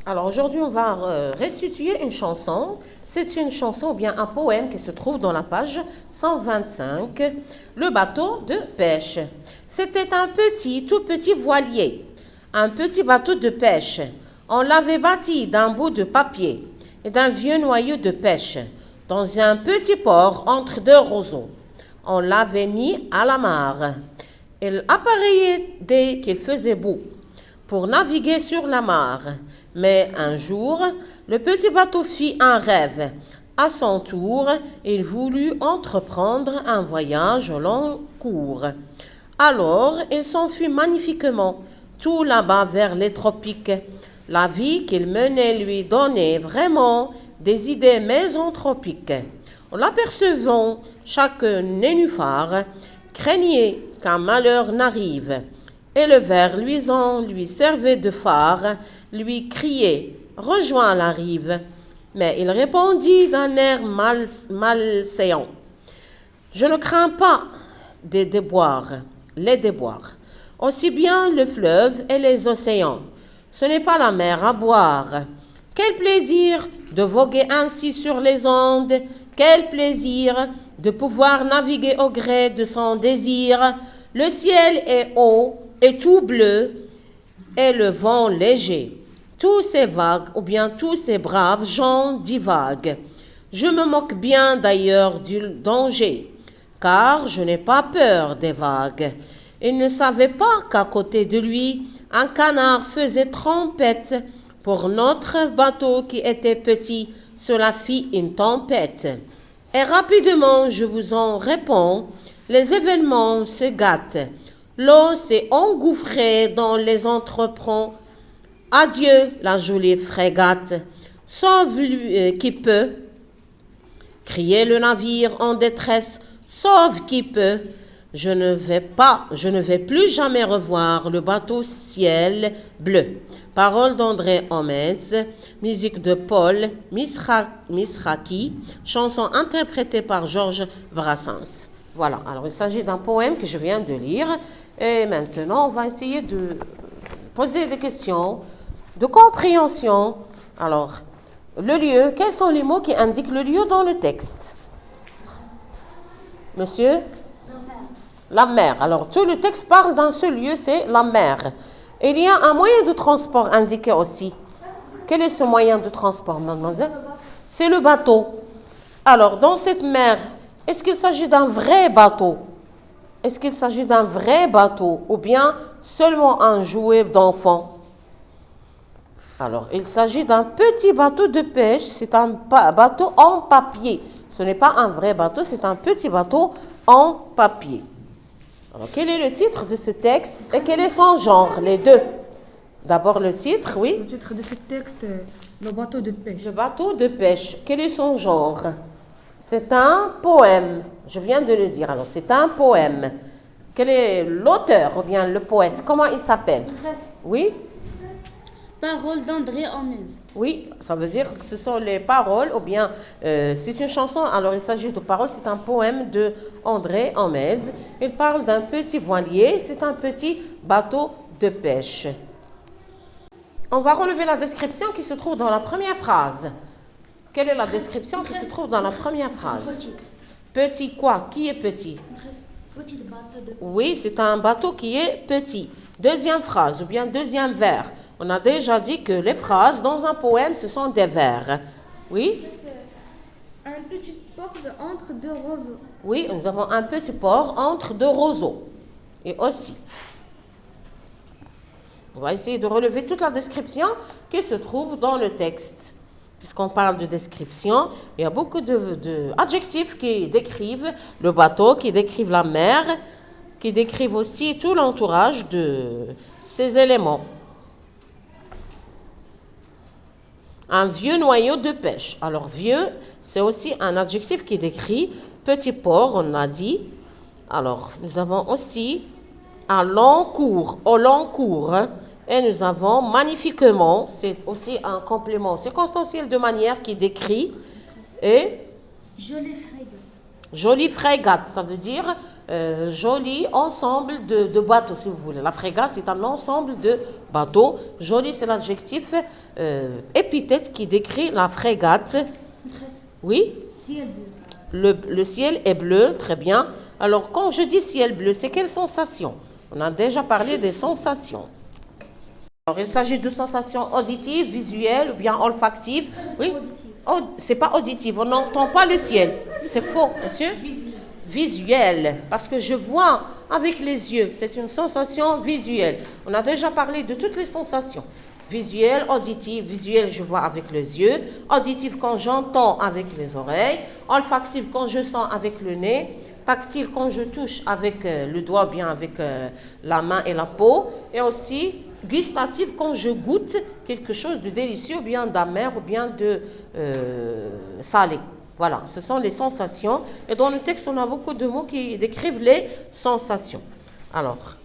Alors aujourd'hui, on va restituer une chanson. C'est une chanson ou bien un poème qui se trouve dans la page 125, Le bateau de pêche. C'était un tout petit voilier, un petit bateau de pêche. On l'avait bâti d'un bout de papier et d'un vieux noyau de pêche, dans un petit port entre deux roseaux. On l'avait mis à la mare. Il appareillait dès qu'il faisait beau pour naviguer sur la mare. Mais un jour, le petit bateau fit un rêve. À son tour, il voulut entreprendre un voyage au long cours. Alors, il s'enfuit magnifiquement, tout là-bas vers les tropiques. La vie qu'il menait lui donnait vraiment des idées mésanthropiques. En l'apercevant, chaque nénuphar craignait qu'un malheur n'arrive. Et le ver luisant lui servait de phare, lui criait « Rejoins la rive ». Mais il répondit d'un air malséant « Je ne crains pas les déboires, aussi bien le fleuve et les océans. Ce n'est pas la mer à boire. Quel plaisir de voguer ainsi sur les ondes, quel plaisir de pouvoir naviguer au gré de son désir. Le ciel est haut et tout bleu, et le vent léger. Tous ces vagues, ou bien tous ces braves gens divaguent. Je me moque bien d'ailleurs du danger, car je n'ai pas peur des vagues. Il ne savait pas qu'à côté de lui, un canard faisait trompette. Pour notre bateau qui était petit, cela fit une tempête. Et rapidement, je vous en réponds, les événements se gâtent. L'eau s'est engouffrée dans les entreprenants. Adieu, la jolie frégate. Sauve lui qui peut. Criait le navire en détresse. Sauve qui peut. Je ne vais plus jamais revoir le bateau ciel bleu. Paroles d'André Homez, musique de Paul Misraki, chanson interprétée par Georges Brassens. Voilà, alors il s'agit d'un poème que je viens de lire. Et maintenant, on va essayer de poser des questions de compréhension. Alors, le lieu, quels sont les mots qui indiquent le lieu dans le texte? Monsieur? La mer. Alors, tout le texte parle d'un seul lieu, c'est la mer. Il y a un moyen de transport indiqué aussi. Quel est ce moyen de transport, mademoiselle? C'est le bateau. Alors, dans cette mer, est-ce qu'il s'agit d'un vrai bateau? Est-ce qu'il s'agit d'un vrai bateau ou bien seulement un jouet d'enfant? Alors, il s'agit d'un petit bateau de pêche. C'est un bateau en papier. Ce n'est pas un vrai bateau, c'est un petit bateau en papier. Alors, quel est le titre de ce texte et quel est son genre, les deux? D'abord le titre, oui. Le titre de ce texte, le bateau de pêche. Le bateau de pêche. Quel est son genre? C'est un poème. Je viens de le dire. Alors, c'est un poème. Quel est l'auteur ou bien le poète? Comment il s'appelle? Oui. Paroles d'André Homez. Oui, ça veut dire que ce sont les paroles, ou bien c'est une chanson, alors il s'agit de paroles, c'est un poème de André Homez. Il parle d'un petit voilier, c'est un petit bateau de pêche. On va relever la description qui se trouve dans la première phrase. Quelle est la description qui se trouve dans la première phrase? Petit quoi? Qui est petit? Petit bateau de pêche. Oui, c'est un bateau qui est petit. Deuxième phrase, ou bien deuxième vers. On a déjà dit que les phrases dans un poème, ce sont des vers. Oui? Un petit port entre deux roseaux. Oui, nous avons un petit port entre deux roseaux. Et aussi. On va essayer de relever toute la description qui se trouve dans le texte. Puisqu'on parle de description, il y a beaucoup d'adjectifs qui décrivent le bateau, qui décrivent la mer, qui décrivent aussi tout l'entourage de ces éléments. Un vieux noyau de pêche. Alors, vieux, c'est aussi un adjectif qui décrit petit port, on a dit. Alors, nous avons aussi un long cours, au long cours. Et nous avons magnifiquement, c'est aussi un complément circonstanciel de manière qui décrit. Et Jolie frégate. jolie frégate, ça veut dire joli ensemble de bateaux, si vous voulez. La frégate, c'est un ensemble de bateaux. Joli, c'est l'adjectif épithète qui décrit la frégate. Oui? Ciel bleu. Le ciel est bleu, très bien. Alors, quand je dis ciel bleu, c'est quelle sensation? On a déjà parlé des sensations. Alors, il s'agit de sensations auditives, visuelles ou bien olfactives. Oui? C'est pas auditive, on n'entend pas le ciel. C'est faux, monsieur? Visuel, parce que je vois avec les yeux, c'est une sensation visuelle. On a déjà parlé de toutes les sensations. Visuel, auditive, visuel, je vois avec les yeux. Auditive, quand j'entends avec les oreilles. Olfactive, quand je sens avec le nez. Tactile, quand je touche avec le doigt, bien avec la main et la peau. Et aussi gustative, quand je goûte quelque chose de délicieux, ou bien d'amer, ou bien de salé. Voilà, ce sont les sensations. Et dans le texte, on a beaucoup de mots qui décrivent les sensations. Alors,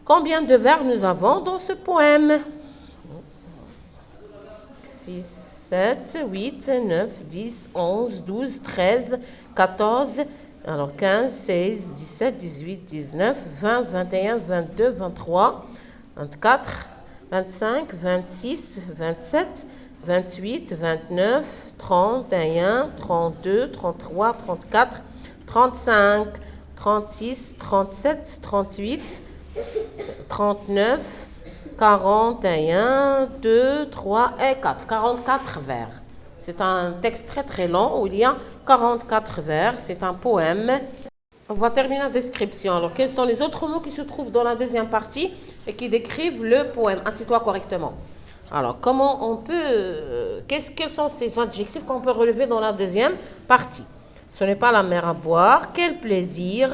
combien de vers nous avons dans ce poème? 6, 7, 8, 9, 10, 11, 12, 13, 14, alors 15, 16, 17, 18, 19, 20, 21, 22, 23, 24, 25, 26, 27, 28, 29, 31, 32, 33, 34, 35, 36, 37, 38, 39, 41, 2, 3 et 4. 44 vers. C'est un texte très très long où il y a 44 vers. C'est un poème. On va terminer la description. Alors, quels sont les autres mots qui se trouvent dans la deuxième partie et qui décrivent le poème? Assieds-toi correctement. Alors, comment on peut... quels sont ces adjectifs qu'on peut relever dans la deuxième partie? Ce n'est pas la mer à boire. Quel plaisir.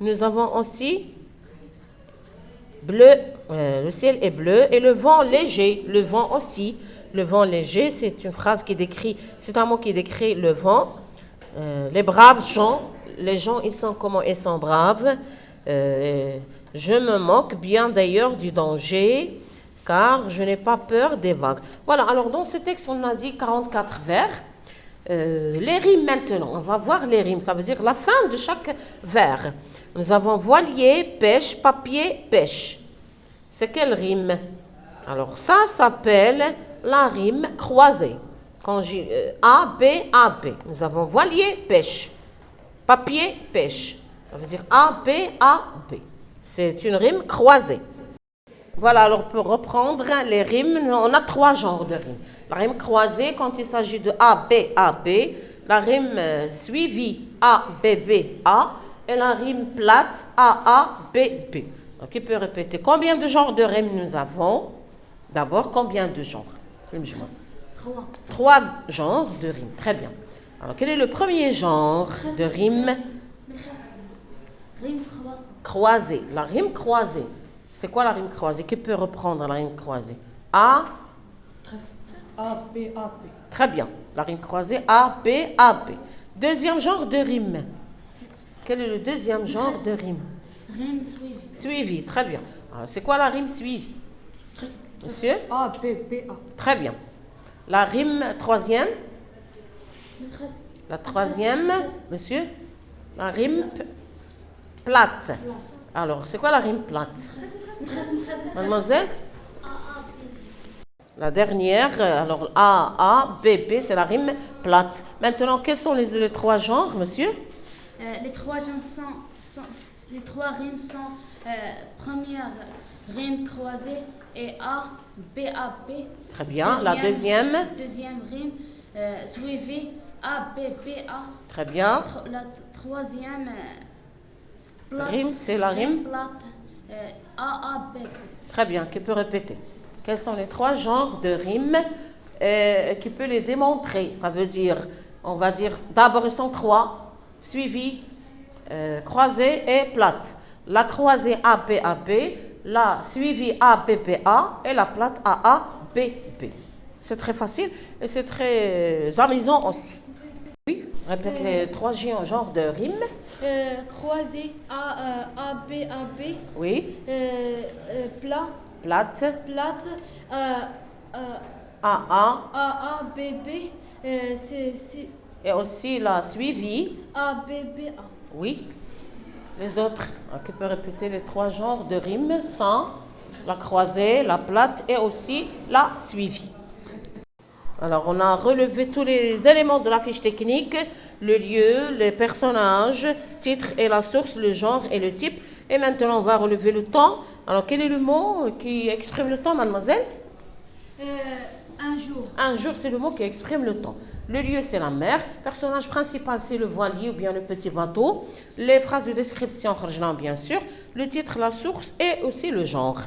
Nous avons aussi bleu. Le ciel est bleu et le vent léger. Le vent aussi. Le vent léger, c'est une phrase qui décrit... C'est un mot qui décrit le vent. Les braves gens. Les gens, ils sont comment? Ils sont braves. Je me moque bien d'ailleurs du danger, car je n'ai pas peur des vagues. Voilà, alors dans ce texte, on a dit 44 vers. Les rimes maintenant, on va voir les rimes, ça veut dire la fin de chaque vers. Nous avons voilier, pêche, papier, pêche. C'est quelle rime? Alors ça s'appelle la rime croisée. Quand j'ai A, B, A, B. Nous avons voilier, pêche. Papier, pêche. Ça veut dire A, B, A, B. C'est une rime croisée. Voilà, alors pour reprendre les rimes, on a 3 genres de rimes. La rime croisée, quand il s'agit de A, B, A, B. La rime suivie, A, B, B, A. Et la rime plate, A, A, B, B. Donc il peut répéter. Combien de genres de rimes nous avons? D'abord, combien de genres? 3 genres de rimes. Très bien. Alors, quel est le premier genre de rime? Rime croisée. La rime croisée. C'est quoi la rime croisée? Qui peut reprendre la rime croisée? A. A, B, A, B. Très bien. La rime croisée A, B, A, B. Deuxième genre de rime. Quel est le deuxième genre de rime? Rime suivie. Suivie. Très bien. Alors, c'est quoi la rime suivie? Monsieur? A, B, B, A. Très bien. La rime troisième? La troisième, monsieur? La rime plate. Alors, c'est quoi la rime plate? Mademoiselle? La dernière, alors A, A, B, B, c'est la rime plate. Maintenant, quels sont les 3 genres, monsieur? Les 3 genres sont les 3 rimes sont première rime croisée et A, B, A, B. Très bien. La deuxième? Deuxième rime suivie A, B, B, A. Très bien. La troisième rime, c'est la rime plate A, A, B, B. Très bien. Qui peut répéter? Quels sont les 3 genres de rimes qui peut les démontrer? Ça veut dire, on va dire, d'abord ils sont 3, suivis, croisés et plates. La croisée A, B, A, B, la suivie A, B, B, A et la plate A, A, B, B. C'est très facile et c'est très amusant aussi. Oui, répète les 3 genres de rimes. Croisée A, A, B, A, B. Oui. Plat. Plate. Plate. A, A, A, B, B. Et aussi la suivie. A, B, B, A. Oui. Les autres, qui peut répéter les 3 genres de rimes sans la croisée, la plate et aussi la suivie. Alors, on a relevé tous les éléments de la fiche technique, le lieu, les personnages, titre et la source, le genre et le type. Et maintenant, on va relever le temps. Alors, quel est le mot qui exprime le temps, mademoiselle? Un jour. Un jour, c'est le mot qui exprime le temps. Le lieu, c'est la mer. Personnage principal, c'est le voilier ou bien le petit bateau. Les phrases de description, bien sûr. Le titre, la source et aussi le genre.